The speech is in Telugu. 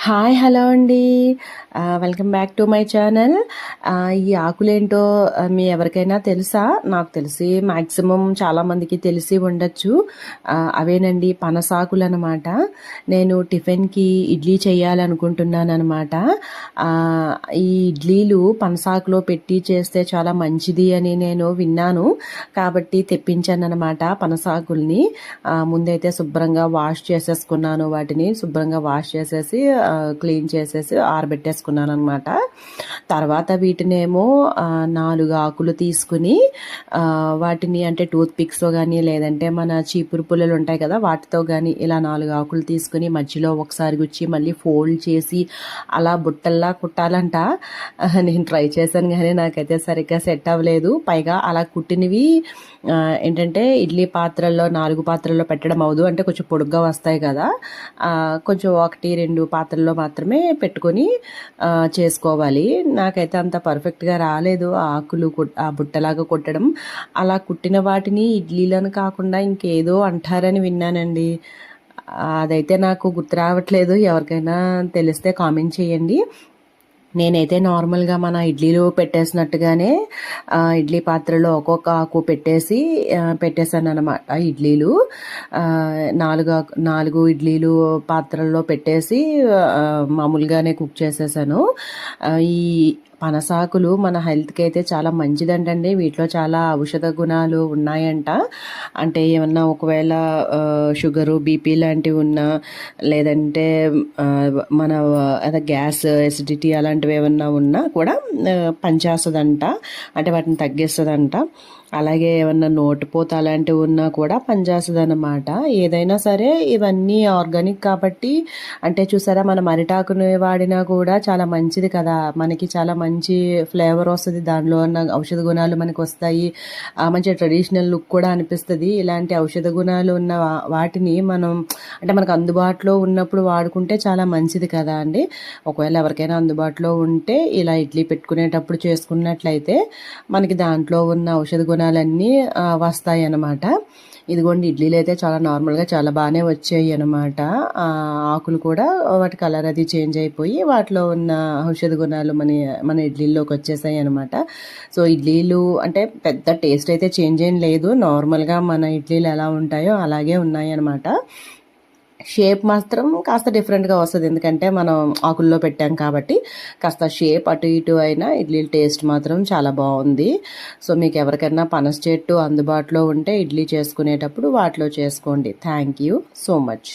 హాయ్ హలో అండి. Welcome back to my channel. ఈ ఆకులేంటో మీ ఎవరికైనా తెలుసా? నాకు తెలిసి మ్యాక్సిమం చాలామందికి తెలిసి ఉండొచ్చు. అవేనండి పనసాకులు అనమాట. నేను టిఫిన్కి ఇడ్లీ చేయాలనుకుంటున్నాను అనమాట. ఈ ఇడ్లీలు పనసాకులో పెట్టి చేస్తే చాలా మంచిది అని నేను విన్నాను, కాబట్టి తెప్పించాను అనమాట పనసాకుల్ని. ముందైతే శుభ్రంగా వాష్ చేసేసుకున్నాను, వాటిని శుభ్రంగా వాష్ చేసేసి క్లీన్ చేసేసి ఆరబెట్టేసుకున్నాను అనమాట. తర్వాత వీటినేమో 4 ఆకులు తీసుకుని వాటిని అంటే టూత్ పిక్స్తో కానీ లేదంటే మన చీపురు పుల్లలు ఉంటాయి కదా వాటితో కానీ ఇలా 4 ఆకులు తీసుకుని మధ్యలో ఒకసారి గుచ్చి మళ్ళీ ఫోల్డ్ చేసి అలా బుట్టల్లా కుట్టాలంట. నేను ట్రై చేశాను కానీ నాకైతే సరిగ్గా సెట్ అవ్వలేదు. పైగా అలా కుట్టినవి ఏంటంటే ఇడ్లీ పాత్రల్లో 4 పాత్రల్లో పెట్టడం అవ్వదు, అంటే కొంచెం పొడుగ్గా వస్తాయి కదా, కొంచెం 1-2 పాత్రల్లో మాత్రమే పెట్టుకొని చేసుకోవాలి. నాకైతే అంత పర్ఫెక్ట్గా రాలేదు ఆకులు ఆ బుట్టలాగా కుట్టడం. అలా కుట్టిన వాటిని ఇడ్లీలను కాకుండా ఇంకేదో అంటారని విన్నానండి. అదైతే నాకు గుర్తు రావట్లేదు, ఎవరికైనా తెలిస్తే కామెంట్ చేయండి. నేనైతే నార్మల్గా మన ఇడ్లీలు పెట్టేసినట్టుగానే ఇడ్లీ పాత్రలో ఒక్కొక్క ఆకు పెట్టేశాను అనమాట. ఇడ్లీలు 4 ఇడ్లీలు పాత్రల్లో పెట్టేసి మామూలుగానే కుక్ చేసేసాను. ఈ పనసాకులు మన హెల్త్కి అయితే చాలా మంచిదంటండి. వీటిలో చాలా ఔషధ గుణాలు ఉన్నాయంట. అంటే ఏమన్నా ఒకవేళ షుగరు బీపీ లాంటివి ఉన్నా లేదంటే మన అదే గ్యాస్ ఎసిడిటీ అలాంటివి ఏమన్నా ఉన్నా కూడా పనిచేస్తుందంట, అంటే వాటిని తగ్గిస్తుందంట. అలాగే ఏమన్నా నోటిపోత అలాంటివి ఉన్నా కూడా పనిచేస్తుంది అనమాట. ఏదైనా సరే ఇవన్నీ ఆర్గానిక్ కాబట్టి, అంటే చూసారా మన అరిటాకుని వాడినా కూడా చాలా మంచిది కదా, మనకి చాలా మంచి ఫ్లేవర్ వస్తుంది, దానిలో ఉన్న ఔషధ గుణాలు మనకు వస్తాయి, మంచి ట్రెడిషనల్ లుక్ కూడా అనిపిస్తుంది. ఇలాంటి ఔషధ గుణాలు ఉన్న వాటిని మనం అంటే మనకు అందుబాటులో ఉన్నప్పుడు వాడుకుంటే చాలా మంచిది కదా అండి. ఒకవేళ ఎవరికైనా అందుబాటులో ఉంటే ఇలా ఇడ్లీ పెట్టుకునేటప్పుడు చేసుకున్నట్లయితే మనకి దాంట్లో ఉన్న ఔషధ గుణాలన్నీ వస్తాయి అన్నమాట. ఇదిగోండి ఇడ్లీలు అయితే చాలా నార్మల్గా చాలా బాగానే వచ్చాయి అనమాట. ఆకులు కూడా వాటి కలర్ అది చేంజ్ అయిపోయి వాటిలో ఉన్న ఔషధ గుణాలు మన ఇడ్లీల్లోకి వచ్చేసాయి అనమాట. సో ఇడ్లీలు అంటే పెద్ద టేస్ట్ అయితే చేంజ్ ఏం లేదు, నార్మల్గా మన ఇడ్లీలు ఎలా ఉంటాయో అలాగే ఉన్నాయి అనమాట. షేప్ మాత్రం కాస్త డిఫరెంట్గా వస్తుంది, ఎందుకంటే మనం ఆకుల్లో పెట్టాం కాబట్టి కాస్త షేప్ అటు ఇటు అయినా ఇడ్లీ టేస్ట్ మాత్రం చాలా బాగుంది. సో మీకు ఎవరికైనా పనస చెట్టు అందుబాటులో ఉంటే ఇడ్లీ చేసుకునేటప్పుడు వాటిలో చేసుకోండి. Thank you so much.